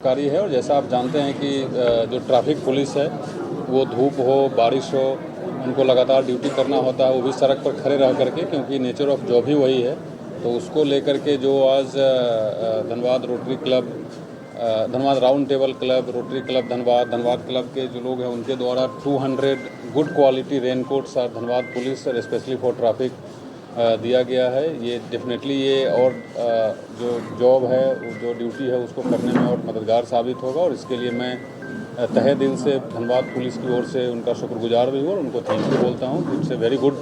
लाभकारी है। और जैसा आप जानते हैं कि जो ट्रैफिक पुलिस है वो धूप हो बारिश हो उनको लगातार ड्यूटी करना होता है, वो भी सड़क पर खड़े रह करके, क्योंकि नेचर ऑफ जॉब ही वही है। तो उसको लेकर के जो आज Dhanbad rotary club, Dhanbad round table club, rotary club Dhanbad club के जो लोग हैं उनके द्वारा 200 गुड क्वालिटी रेनकोट्स और धनबाद पुलिस और स्पेशली फॉर ट्रैफिक दिया गया है। ये डेफिनेटली ये और जो जॉब है, जो ड्यूटी है उसको करने में और मददगार साबित होगा। और इसके लिए मैं तहे दिल से धनबाद पुलिस की ओर से उनका शुक्रगुजार भी हूँ और उनको थैंक यू बोलता हूँ। It's a very good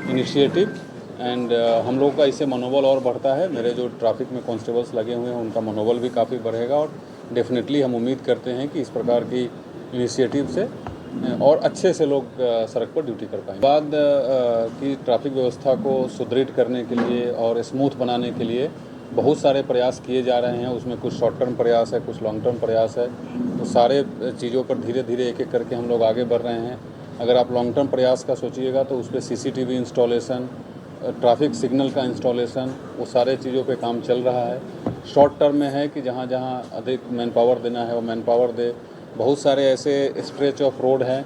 initiative and हम लोग का इससे मनोबल और बढ़ता है। मेरे जो ट्रैफिक में कांस्टेबल्स लगे हुए हैं उनका मनोबल भी काफ़ी बढ़ेगा और डेफिनेटली हम उम्मीद करते हैं कि इस प्रकार की इनिशिएटिव से और अच्छे से लोग सड़क पर ड्यूटी कर पाएंगे। बाद की ट्रैफिक व्यवस्था को सुदृढ़ करने के लिए और स्मूथ बनाने के लिए बहुत सारे प्रयास किए जा रहे हैं। उसमें कुछ शॉर्ट टर्म प्रयास है, कुछ लॉन्ग टर्म प्रयास है। तो सारे चीज़ों पर धीरे धीरे एक एक करके हम लोग आगे बढ़ रहे हैं। अगर आप लॉन्ग टर्म प्रयास का सोचिएगा तो उस पर CCTV इंस्टॉलेशन, ट्रैफिक सिग्नल का इंस्टॉलेशन, वो सारे चीज़ों पे काम चल रहा है। शॉर्ट टर्म में है कि जहाँ जहाँ अधिक मैन पावर देना है वो मैन पावर दे। बहुत सारे ऐसे स्ट्रेच ऑफ रोड हैं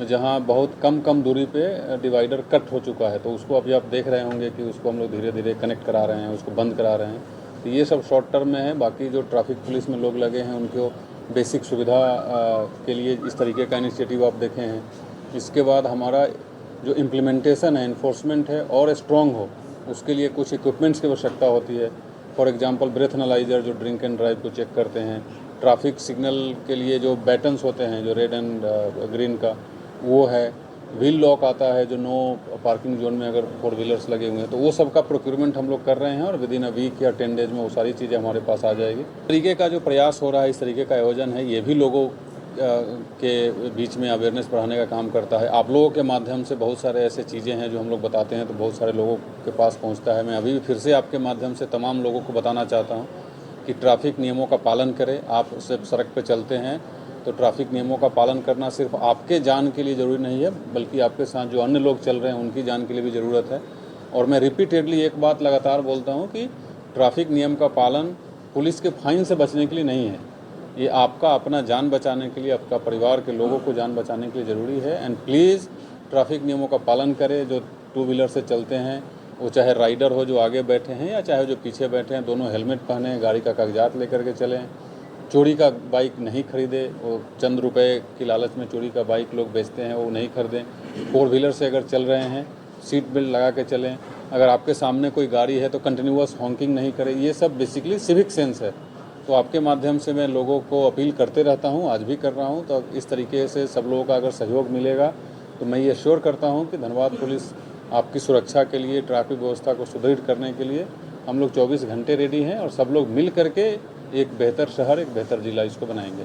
जहाँ बहुत कम दूरी पे डिवाइडर कट हो चुका है, तो उसको अभी आप देख रहे होंगे कि उसको हम लोग धीरे धीरे कनेक्ट करा रहे हैं, उसको बंद करा रहे हैं। तो ये सब शॉर्ट टर्म में है। बाकी जो ट्रैफिक पुलिस में लोग लगे हैं उनको बेसिक सुविधा के लिए इस तरीके का इनिशिएटिव आप देखे हैं। इसके बाद हमारा जो इम्प्लीमेंटेशन है, इन्फोर्समेंट है और स्ट्रॉन्ग हो, उसके लिए कुछ इक्विपमेंट्स की आवश्यकता होती है। फॉर एग्जांपल ब्रेथ एनालाइजर जो ड्रिंक एंड ड्राइव को चेक करते हैं, ट्रैफिक सिग्नल के लिए जो बैटन्स होते हैं जो रेड एंड ग्रीन का वो है, व्हील लॉक आता है जो नो पार्किंग जोन में अगर 4 व्हीलर्स लगे हुए हैं, तो वो सब का प्रोक्यूरमेंट हम लोग कर रहे हैं और विद इन अ वीक या 10 डेज में वो सारी चीज़ें हमारे पास आ जाएगी। इस तरीके का जो प्रयास हो रहा है, इस तरीके का आयोजन है, ये भी लोगों के बीच में अवेयरनेस बढ़ाने का काम करता है। आप लोगों के माध्यम से बहुत सारे ऐसे चीज़ें हैं जो हम लोग बताते हैं तो बहुत सारे लोगों के पास पहुंचता है। मैं अभी भी फिर से आपके माध्यम से तमाम लोगों को बताना चाहता हूं कि ट्रैफिक नियमों का पालन करें। आप सिर्फ सड़क पर चलते हैं तो ट्रैफिक नियमों का पालन करना सिर्फ आपके जान के लिए ज़रूरी नहीं है, बल्कि आपके साथ जो अन्य लोग चल रहे हैं उनकी जान के लिए भी ज़रूरत है। और मैं रिपीटेडली एक बात लगातार बोलता हूँ कि ट्रैफिक नियम का पालन पुलिस के फाइन से बचने के लिए नहीं है, ये आपका अपना जान बचाने के लिए, आपका परिवार के लोगों को जान बचाने के लिए ज़रूरी है। एंड प्लीज़ ट्रैफिक नियमों का पालन करें। जो 2 व्हीलर से चलते हैं, वो चाहे राइडर हो जो आगे बैठे हैं या चाहे जो पीछे बैठे हैं, दोनों हेलमेट पहने, गाड़ी का कागजात लेकर के चलें। चोरी का बाइक नहीं खरीदे, वो चंद रुपए की लालच में चोरी का बाइक लोग बेचते हैं, वो नहीं खरीदें। 4 व्हीलर से अगर चल रहे हैं सीट बेल्ट लगा के चलें। अगर आपके सामने कोई गाड़ी है तो कंटिन्यूअस हॉकिंग नहीं करें। ये सब बेसिकली सिविक सेंस है। तो आपके माध्यम से मैं लोगों को अपील करते रहता हूं, आज भी कर रहा हूं। तो इस तरीके से सब लोगों का अगर सहयोग मिलेगा तो मैं ये श्योर करता हूं कि धनबाद पुलिस आपकी सुरक्षा के लिए, ट्रैफिक व्यवस्था को सुदृढ़ करने के लिए हम लोग 24 घंटे रेडी हैं और सब लोग मिल करके एक बेहतर शहर, एक बेहतर जिला इसको बनाएंगे।